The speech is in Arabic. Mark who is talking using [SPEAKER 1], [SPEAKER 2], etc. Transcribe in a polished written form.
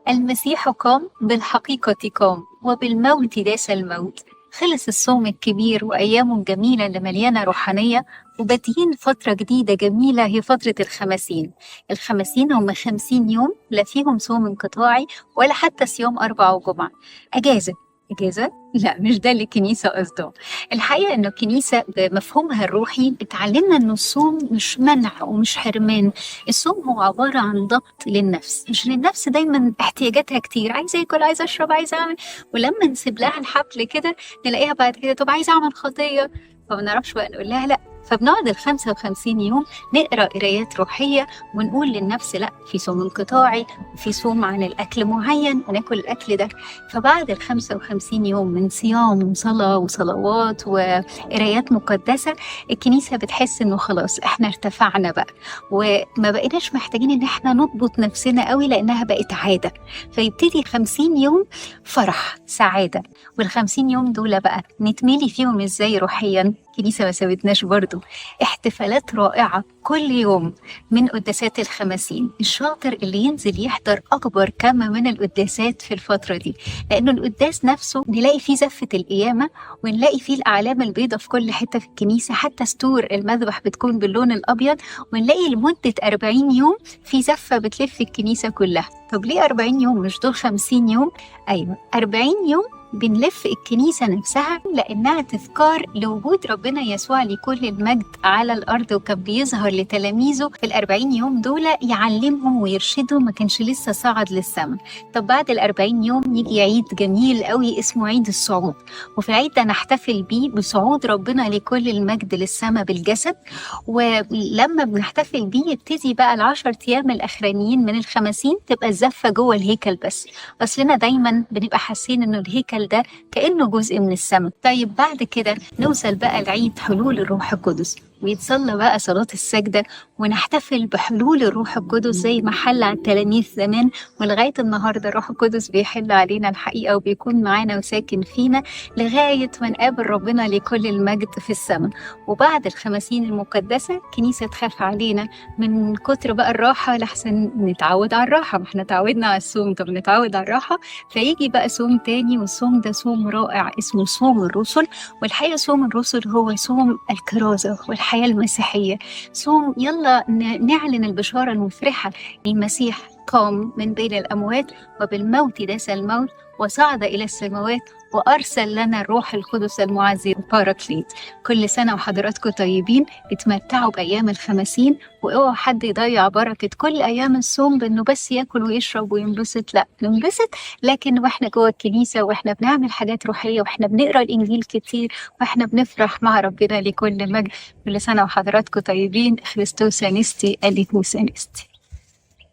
[SPEAKER 1] المسيح قام بالحقيقة قام وبالموت داس الموت. خلص الصوم الكبير وأيامه الجميلة اللي مليانة روحانية، وبادئين فترة جديدة جميلة هي فترة الخمسين. الخمسين هم 50 يوم لا فيهم صوم انقطاعي ولا حتى صيام أربع وجمعة. أجازة. إجازة؟ لا، مش ده اللي الكنيسة قصده. الحقيقة إنه الكنيسة بمفهومها الروحي بتعلمنا إنه الصوم مش منع ومش حرمان. الصوم هو عبارة عن ضبط للنفس، مش للنفس دايما احتياجاتها كتير، عايزة آكل، عايزة أشرب، عايزة أعمل. ولما نسيب لها الحبل كده نلاقيها بعد كده طب عايزة أعمل خطية، فما نعرفش بقى نقول لها لأ. فبنقعد ال55 يوم نقرأ قرايات روحية ونقول للنفس لأ، في صوم انقطاعي وفي صوم عن الأكل معين وناكل الأكل ده. فبعد ال55 يوم من صيام وصلاة وصلوات وقرايات مقدسة، الكنيسة بتحس إنه خلاص إحنا ارتفعنا بقى، وما بقيناش محتاجين إن إحنا نضبط نفسنا قوي لأنها بقت عادة. فيبتدي 50 يوم فرح سعادة. وال50 يوم دول بقى نتملي فيهم إزاي روحيا؟ الكنيسة ما سابتناش برضو احتفالات رائعة كل يوم من قداسات الخمسين. الشاطر اللي ينزل يحضر أكبر كم من القداسات في الفترة دي، لأنه القداس نفسه نلاقي فيه زفة القيامة، ونلاقي فيه الأعلام البيضة في كل حتة في الكنيسة، حتى ستور المذبح بتكون باللون الأبيض، ونلاقي لمدة 40 يوم في زفة بتلف الكنيسة كلها. طب ليه 40 يوم مش دول 50 يوم؟ أيوة، 40 يوم بنلف الكنيسة نفسها لأنها تذكار لوجود ربنا يسوع لكل المجد على الأرض، وكان بيظهر لتلاميذه في ال40 يوم دول يعلمهم ويرشدهم، ما كانش لسه صعد للسماء. طب بعد ال40 يوم يجي عيد جميل قوي اسمه عيد الصعود، وفي العيد ده نحتفل بيه بصعود ربنا لكل المجد للسماء بالجسد. ولما بنحتفل بيه يبتدي بقى ال10 أيام الأخرانيين من ال50 تبقى الزفة جوه الهيكل بس. أصلنا دايما بنبقى حاسين إنه الهيكل ده كأنه جزء من السماء. طيب بعد كده نوصل بقى لعيد حلول الروح القدس، ويتصلى بقى صلاة السجدة، ونحتفل بحلول الروح القدس زي ما حل على التلاميذ زمان، ولغاية النهاردة الروح القدس بيحل علينا الحقيقة وبيكون معانا وساكن فينا لغاية ما نقابل ربنا لكل المجد في السماء. وبعد ال50 المقدسة كنيسة تخاف علينا من كتر بقى الراحة لحسن نتعود على الراحة، ما احنا تعودنا على الصوم، طب نتعود على الراحة. فيجي بقى صوم تاني، والصوم ده صوم رائع اسمه صوم الرسل. والحقيقة صوم الرسل هو صوم الكرازة والحياة المسيحية. صوم يلا نعلن البشارة المفرحة، المسيح قام من بين الأموات وبالموت داس الموت وصعد إلى السماوات وأرسل لنا الروح القدس المعزي الباراكليت. كل سنة وحضراتكم طيبين، اتمتعوا بأيام ال50، واوعوا حد يضيع بركة كل أيام الصوم بأنه بس ياكل ويشرب وينبسط. لا، ننبسط لكن واحنا جوه الكنيسة، واحنا بنعمل حاجات روحية، واحنا بنقرأ الإنجيل كتير، واحنا بنفرح مع ربنا لكل مجد. كل سنة وحضراتكم طيبين. خريستوس أنستي أليهوس أنستي.